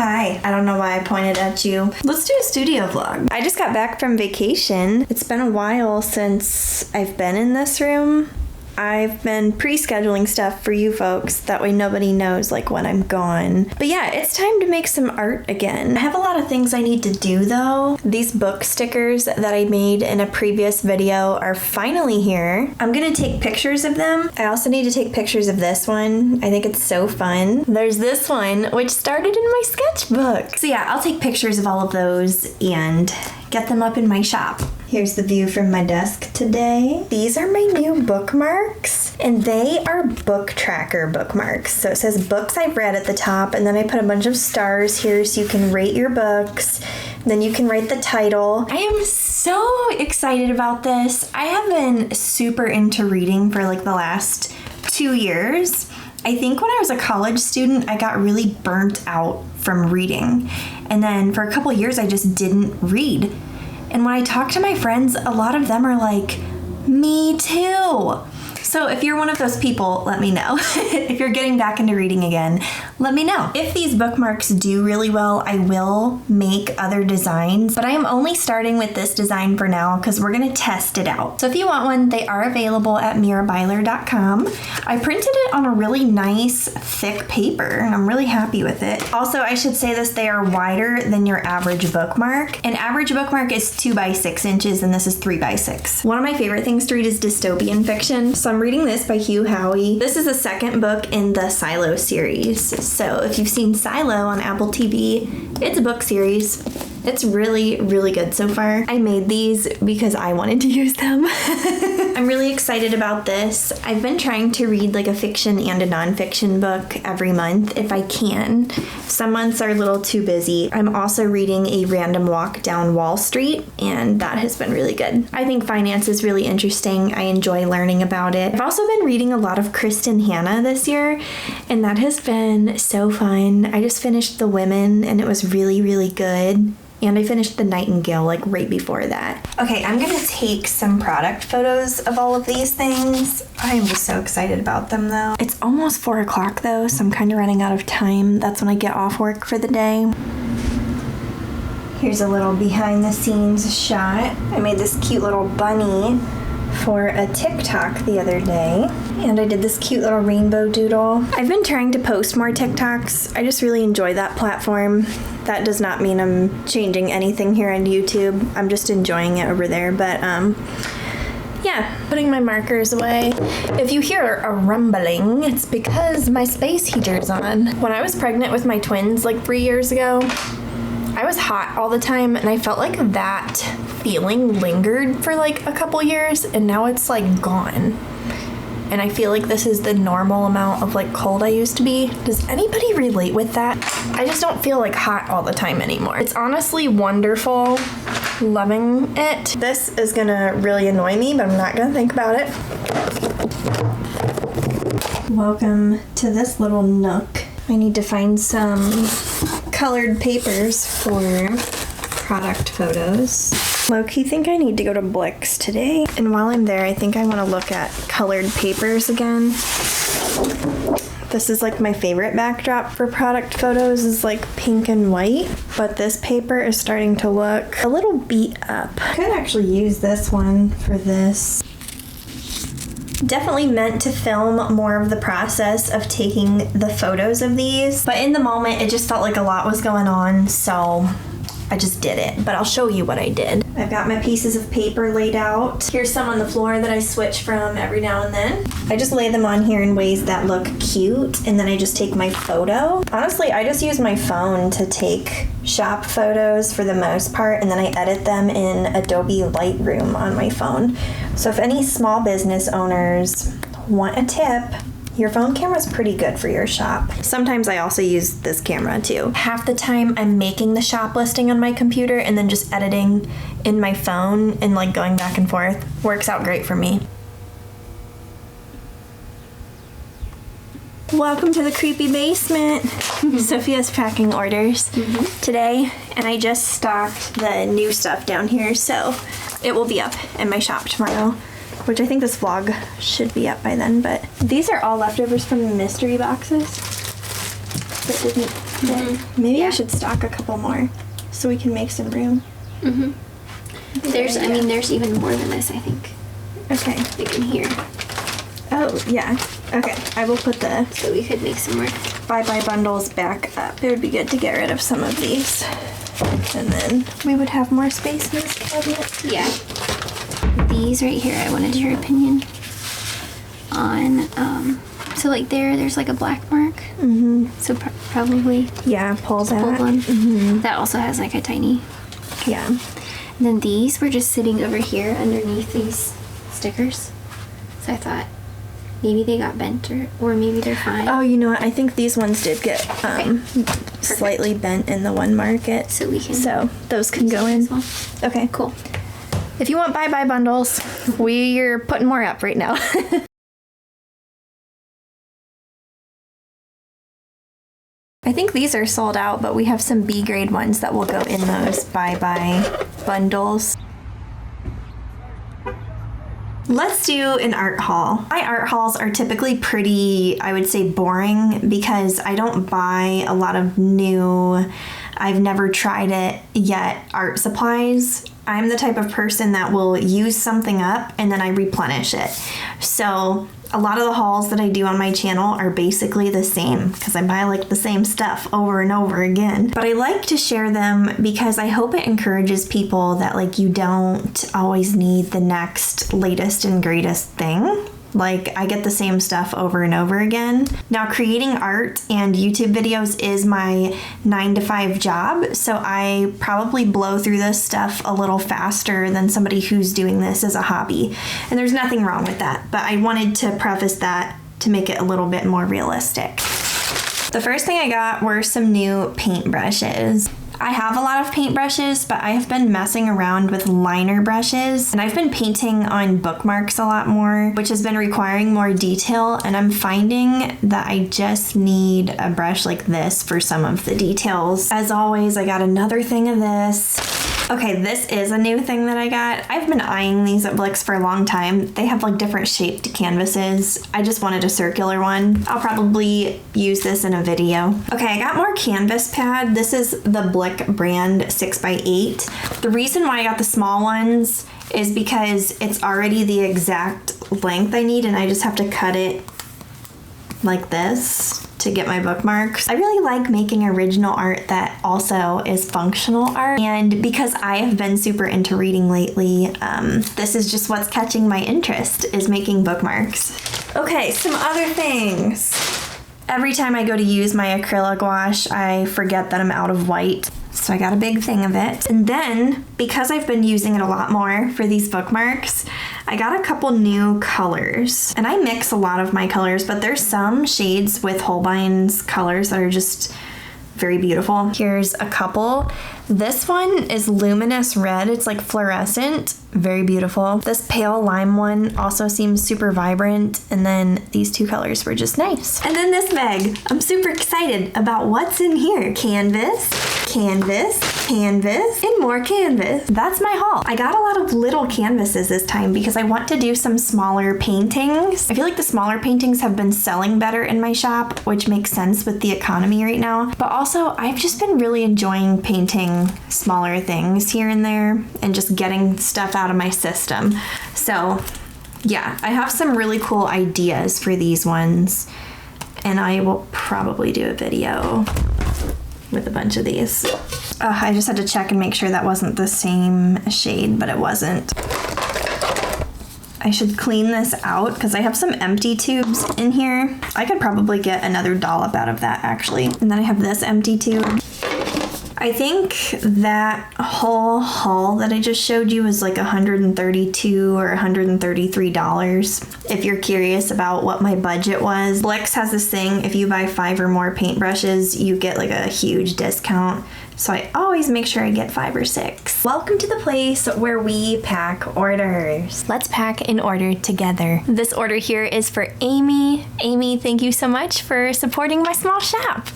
Hi. I don't know why I pointed at you. Let's do a studio vlog. I just got back from vacation. It's been a while since I've been in this room. I've been pre-scheduling stuff for you folks, that way nobody knows like when I'm gone. But yeah, it's time to make some art again. I have a lot of things I need to do though. These book stickers that I made in a previous video are finally here. I'm gonna take pictures of them. I also need to take pictures of this one. I think it's so fun. There's this one, which started in my sketchbook. So yeah, I'll take pictures of all of those and get them up in my shop. Here's the view from my desk today. These are my new bookmarks, and they are book tracker bookmarks. So it says books I've read at the top, and then I put a bunch of stars here so you can rate your books. Then you can write the title. I am so excited about this. I have been super into reading for like the last 2 years. I think when I was a college student, I got really burnt out from reading. And then for a couple years, I just didn't read. And when I talk to my friends, a lot of them are like, me too. So if you're one of those people, let me know. If you're getting back into reading again, let me know. If these bookmarks do really well, I will make other designs, but I am only starting with this design for now because we're gonna test it out. So if you want one, they are available at mirabyler.com. I printed it on a really nice thick paper and I'm really happy with it. Also, I should say this, they are wider than your average bookmark. An average bookmark is 2 by 6 inches and this is 3 by 6. One of my favorite things to read is dystopian fiction. So I'm reading this by Hugh Howey. This is the second book in the Silo series. So if you've seen Silo on Apple TV, it's a book series. It's really, really good so far. I made these because I wanted to use them. I'm really excited about this. I've been trying to read like a fiction and a nonfiction book every month if I can. Some months are a little too busy. I'm also reading A Random Walk Down Wall Street, and that has been really good. I think finance is really interesting. I enjoy learning about it. I've also been reading a lot of Kristen Hanna this year, and that has been so fun. I just finished The Women, and it was really, really good. And I finished The Nightingale like right before that. Okay, I'm gonna take some product photos of all of these things. I am just so excited about them though. It's almost 4 o'clock though, so I'm kind of running out of time. That's when I get off work for the day. Here's a little behind the scenes shot. I made this cute little bunny for a TikTok the other day, and I did this cute little rainbow doodle. I've been trying to post more TikToks. I just really enjoy that platform. That does not mean I'm changing anything here on YouTube. I'm just enjoying it over there, but yeah, putting my markers away. If you hear a rumbling, it's because my space heater's on. When I was pregnant with my twins like 3 years ago, I was hot all the time, and I felt like that feeling lingered for like a couple years, and now it's like gone. And I feel like this is the normal amount of like cold I used to be. Does anybody relate with that? I just don't feel like hot all the time anymore. It's honestly wonderful. Loving it. This is gonna really annoy me, but I'm not gonna think about it. Welcome to this little nook. I need to find some colored papers for product photos. Low-key think I need to go to Blick's today. And while I'm there, I think I want to look at colored papers again. This is like my favorite backdrop for product photos is like pink and white. But this paper is starting to look a little beat up. I could actually use this one for this. Definitely meant to film more of the process of taking the photos of these, but in the moment it just felt like a lot was going on, so I just did it. But I'll show you what I did. I've got my pieces of paper laid out. Here's some on the floor that I switch from every now and then. I just lay them on here in ways that look cute, and then I just take my photo. Honestly, I just use my phone to take shop photos for the most part, and then I edit them in Adobe Lightroom on my phone. So if any small business owners want a tip, your phone camera's pretty good for your shop. Sometimes I also use this camera too. Half the time I'm making the shop listing on my computer and then just editing in my phone and like going back and forth. Works out great for me. Welcome to the creepy basement. Sophia's packing orders today, and I just stocked the new stuff down here, so it will be up in my shop tomorrow, which I think this vlog should be up by then. But these are all leftovers from the mystery boxes that didn't Maybe I should stock a couple more so we can make some room. There's even more than this, I think. Okay. Like in here. Oh, yeah. Okay, I will put the So we could make some more. bye-bye bundles back up. It would be good to get rid of some of these. And then we would have more space in this cabinet. Yeah. These right here, I wanted your opinion on, so like there's like a black mark. So probably Yeah, pull that. pull one. That also has like a tiny. Yeah. And then these were just sitting over here underneath these stickers. So I thought maybe they got bent or maybe they're fine. Oh, you know what? I think these ones did get slightly bent in the one market. So we can. So those can go in. as well. Okay. Cool. If you want bye-bye bundles, we're putting more up right now. I think these are sold out, but we have some B grade ones that will go in those bye-bye bundles. Let's do an art haul. My art hauls are typically pretty, I would say, boring because I don't buy a lot of new, I've never tried it yet art supplies. I'm the type of person that will use something up and then I replenish it. So a lot of the hauls that I do on my channel are basically the same because I buy like the same stuff over and over again. But I like to share them because I hope it encourages people that like you don't always need the next latest and greatest thing. Like I get the same stuff over and over again. Now creating art and YouTube videos is my 9-to-5 job, so I probably blow through this stuff a little faster than somebody who's doing this as a hobby. And there's nothing wrong with that, but I wanted to preface that to make it a little bit more realistic. The first thing I got were some new paint brushes. I have a lot of paintbrushes, but I have been messing around with liner brushes, and I've been painting on bookmarks a lot more, which has been requiring more detail, and I'm finding that I just need a brush like this for some of the details. As always, I got another thing of this. Okay, this is a new thing that I got. I've been eyeing these at Blick's for a long time. They have like different shaped canvases. I just wanted a circular one. I'll probably use this in a video. Okay, I got more canvas pad. This is the Blick brand 6x8. The reason why I got the small ones is because it's already the exact length I need and I just have to cut it like this to get my bookmarks. I really like making original art that also is functional art, and because I have been super into reading lately, this is just what's catching my interest, is making bookmarks. Okay, some other things. Every time I go to use my acrylic wash, I forget that I'm out of white. So I got a big thing of it. And then, because I've been using it a lot more for these bookmarks, I got a couple new colors. And I mix a lot of my colors, but there's some shades with Holbein's colors that are just very beautiful. Here's a couple. This one is luminous red. It's like fluorescent. Very beautiful. This pale lime one also seems super vibrant. And then these two colors were just nice. And then this bag. I'm super excited about what's in here. Canvas, canvas, canvas, and more canvas. That's my haul. I got a lot of little canvases this time because I want to do some smaller paintings. I feel like the smaller paintings have been selling better in my shop, which makes sense with the economy right now. But also, I've just been really enjoying painting smaller things here and there and just getting stuff out of my system. So yeah, I have some really cool ideas for these ones, and I will probably do a video with a bunch of these. I just had to check and make sure that wasn't the same shade, but it wasn't. I should clean this out because I have some empty tubes in here. I could probably get another dollop out of that actually. And then I have this empty tube. I think that whole haul that I just showed you is like $132 or $133. If you're curious about what my budget was, Blick's has this thing, if you buy 5 or more paintbrushes, you get like a huge discount. So I always make sure I get 5 or 6. Welcome to the place where we pack orders. Let's pack in order together. This order here is for Amy. Amy, thank you so much for supporting my small shop.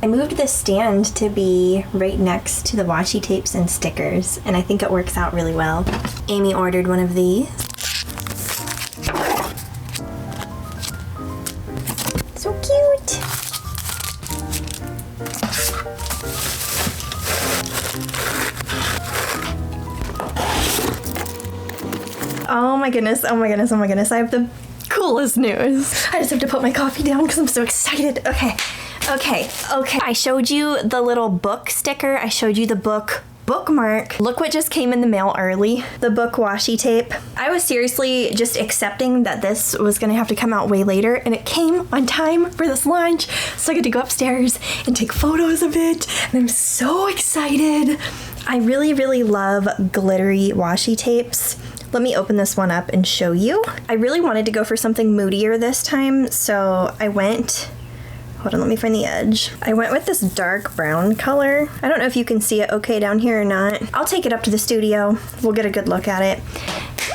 I moved this stand to be right next to the washi tapes and stickers, and I think it works out really well. Amy ordered one of these. Oh my goodness, oh my goodness, oh my goodness. I have the coolest news. I just have to put my coffee down because I'm so excited. Okay. I showed you the little book sticker. I showed you the book bookmark. Look what just came in the mail early. The book washi tape. I was seriously just accepting that this was gonna have to come out way later, and it came on time for this launch. So I get to go upstairs and take photos of it, and I'm so excited. I really, really love glittery washi tapes. Let me open this one up and show you. I really wanted to go for something moodier this time, so I went, hold on, let me find the edge. I went with this dark brown color. I don't know if you can see it okay down here or not. I'll take it up to the studio. We'll get a good look at it.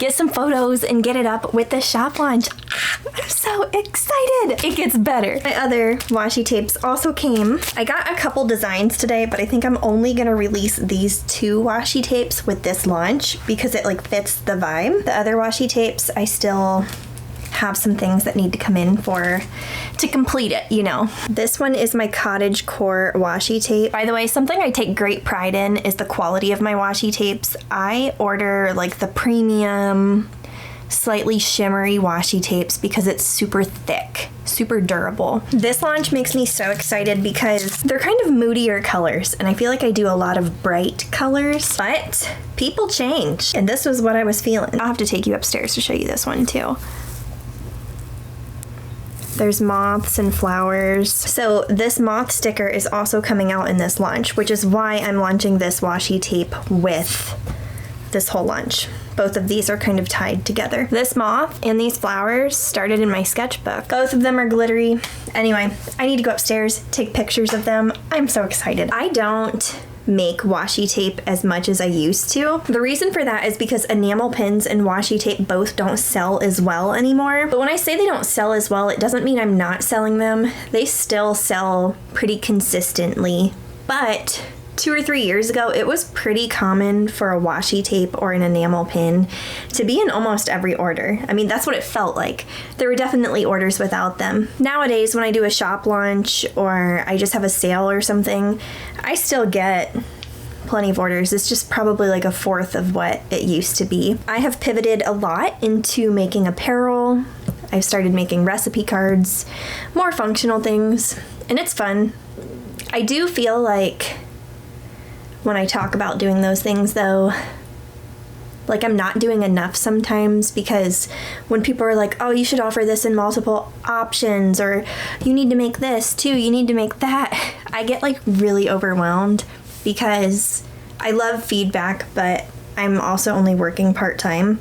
Get some photos and get it up with the shop launch. I'm so excited. It gets better. My other washi tapes also came. I got a couple designs today, but I think I'm only gonna release these 2 washi tapes with this launch because it like fits the vibe. The other washi tapes, I still have some things that need to come in to complete it, you know. This one is my cottage core washi tape. By the way, something I take great pride in is the quality of my washi tapes. I order like the premium, slightly shimmery washi tapes because it's super thick, super durable. This launch makes me so excited because they're kind of moodier colors, and I feel like I do a lot of bright colors, but people change, and this was what I was feeling. I'll have to take you upstairs to show you this one too. There's moths and flowers. So this moth sticker is also coming out in this launch, which is why I'm launching this washi tape with this whole launch. Both of these are kind of tied together. This moth and these flowers started in my sketchbook. Both of them are glittery. Anyway, I need to go upstairs, take pictures of them. I'm so excited. I don't make washi tape as much as I used to. The reason for that is because enamel pins and washi tape both don't sell as well anymore. But when I say they don't sell as well, it doesn't mean I'm not selling them. They still sell pretty consistently. But 2 or 3 years ago, it was pretty common for a washi tape or an enamel pin to be in almost every order. I mean, that's what it felt like. There were definitely orders without them. Nowadays, when I do a shop launch or I just have a sale or something, I still get plenty of orders. It's just probably like 1/4 of what it used to be. I have pivoted a lot into making apparel. I've started making recipe cards, more functional things, and it's fun. I do feel like when I talk about doing those things though, like I'm not doing enough sometimes, because when people are like, oh, you should offer this in multiple options, or you need to make this too, you need to make that, I get like really overwhelmed because I love feedback, but I'm also only working part-time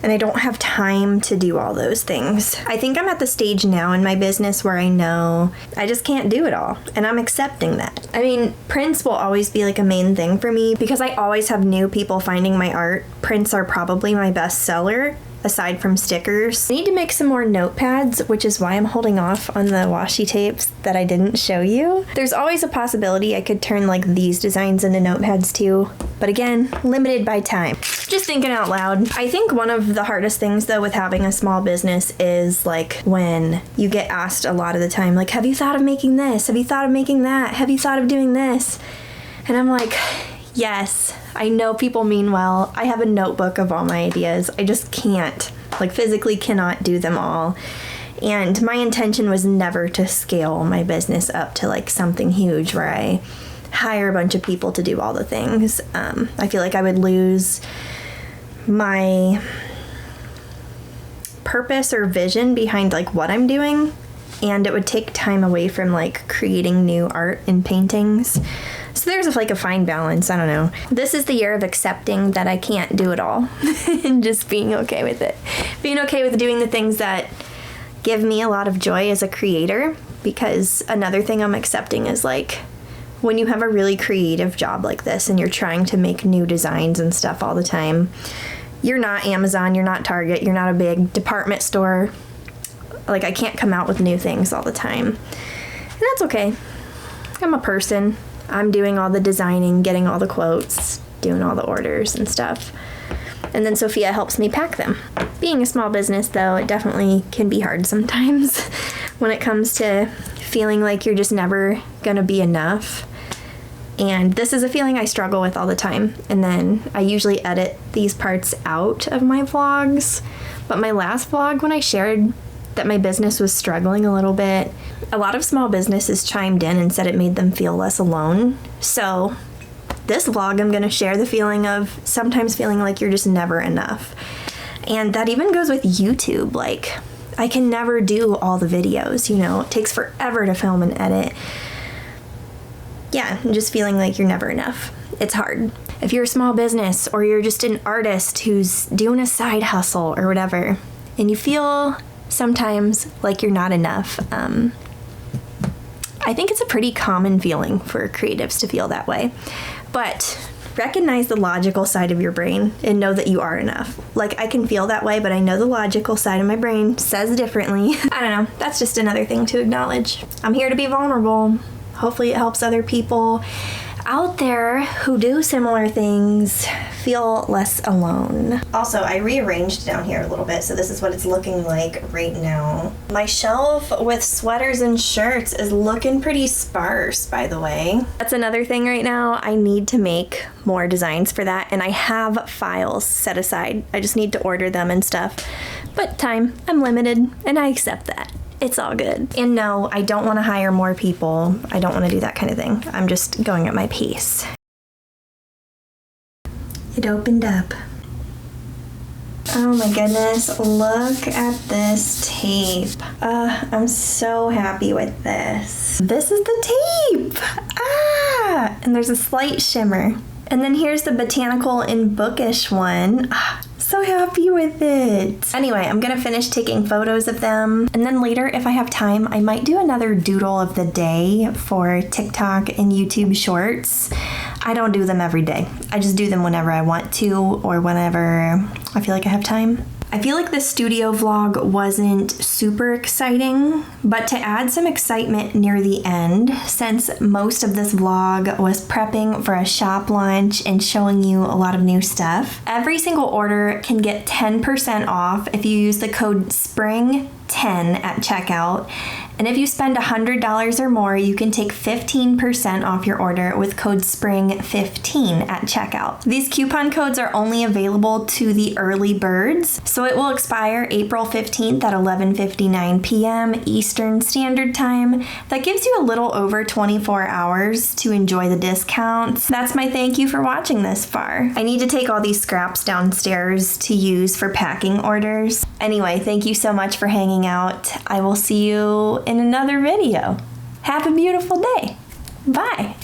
and I don't have time to do all those things. I think I'm at the stage now in my business where I know I just can't do it all, and I'm accepting that. I mean, prints will always be like a main thing for me because I always have new people finding my art. Prints are probably my best seller aside from stickers. I need to make some more notepads, which is why I'm holding off on the washi tapes that I didn't show you. There's always a possibility I could turn like these designs into notepads too, but again, limited by time. Just thinking out loud. I think one of the hardest things though with having a small business is like when you get asked a lot of the time, like, have you thought of making this? Have you thought of making that? Have you thought of doing this? And I'm like, yes, I know people mean well. I have a notebook of all my ideas. I just can't, like physically cannot do them all. And my intention was never to scale my business up to like something huge where I hire a bunch of people to do all the things. I feel like I would lose my purpose or vision behind like what I'm doing, and it would take time away from like creating new art and paintings. So there's like a fine balance. I don't know. This is the year of accepting that I can't do it all and just being okay with it. Being okay with doing the things that give me a lot of joy as a creator, because another thing I'm accepting is like when you have a really creative job like this and you're trying to make new designs and stuff all the time, you're not Amazon, you're not Target, you're not a big department store. Like I can't come out with new things all the time. And that's okay. I'm a person. I'm doing all the designing, getting all the quotes, doing all the orders and stuff. And then Sophia helps me pack them. Being a small business though, it definitely can be hard sometimes when it comes to feeling like you're just never gonna be enough. And this is a feeling I struggle with all the time. And then I usually edit these parts out of my vlogs. But my last vlog, when I shared that my business was struggling a little bit, a lot of small businesses chimed in and said it made them feel less alone. So this vlog, I'm gonna share the feeling of sometimes feeling like you're just never enough. And that even goes with YouTube. Like, I can never do all the videos, you know, it takes forever to film and edit. Yeah, just feeling like you're never enough. It's hard. If you're a small business or you're just an artist who's doing a side hustle or whatever, and you feel sometimes like you're not enough, I think it's a pretty common feeling for creatives to feel that way. But recognize the logical side of your brain and know that you are enough. Like, I can feel that way, but I know the logical side of my brain says differently. I don't know. That's just another thing to acknowledge. I'm here to be vulnerable. Hopefully it helps other people out there who do similar things feel less alone. Also, I rearranged down here a little bit, so this is what it's looking like right now. My shelf with sweaters and shirts is looking pretty sparse, by the way. That's another thing right now. I need to make more designs for that, and I have files set aside. I just need to order them and stuff. But time, I'm limited, and I accept that. It's all good. And no, I don't want to hire more people. I don't want to do that kind of thing. I'm just going at my pace. It opened up. Oh my goodness, look at this tape. I'm so happy with this. This is the tape! Ah! And there's a slight shimmer. And then here's the botanical and bookish one. So happy with it. Anyway, I'm gonna finish taking photos of them, and then later, if I have time, I might do another doodle of the day for TikTok and YouTube Shorts. I don't do them every day. I just do them whenever I want to or whenever I feel like I have time. I feel like the studio vlog wasn't super exciting, but to add some excitement near the end, since most of this vlog was prepping for a shop launch and showing you a lot of new stuff, every single order can get 10% off if you use the code SPRING10 at checkout. And if you spend $100 or more, you can take 15% off your order with code SPRING15 at checkout. These coupon codes are only available to the early birds, so it will expire April 15th at 11:59 p.m. Eastern Standard Time. That gives you a little over 24 hours to enjoy the discounts. That's my thank you for watching this far. I need to take all these scraps downstairs to use for packing orders. Anyway, thank you so much for hanging out. I will see you in another video. Have a beautiful day. Bye.